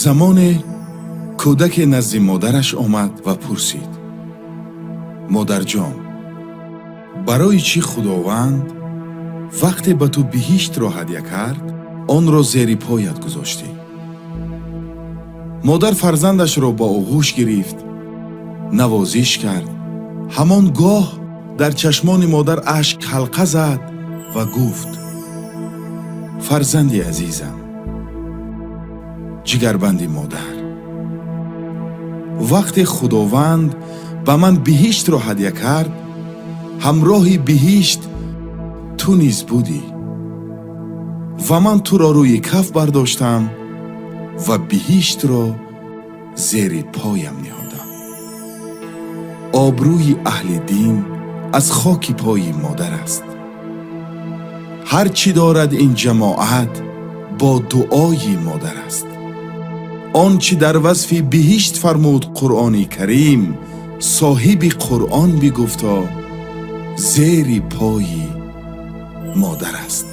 замоне кӯдаке назди модараш омад ва пурсид: модарҷон, барои чӣ худованд вақте ба ту биҳиштро ҳадя кард, онро зери поят гузоштӣ? модар фарзандашро ба оғӯш гирифт, навозиш кард. ҳамон гоҳ дар чашмони модар ашк ҳалқа зад ва гуфт: фарзанди азизам, ҷигарбанди модар, вақте худованд ба ман биҳиштро ҳадя кард, ҳамроҳи биҳишт ту низ будӣ ва ман туро рӯи каф бардоштам ва биҳиштро зери поям ниҳодам. обрӯи аҳли дин аз хоки пои модар аст. ҳар чӣ дорад ин ҷамоат бо дуои модар аст. он чӣ дар васфи биҳишт фармуд қуръони карим, соҳиби қуръон бигуфто зери пои модар аст.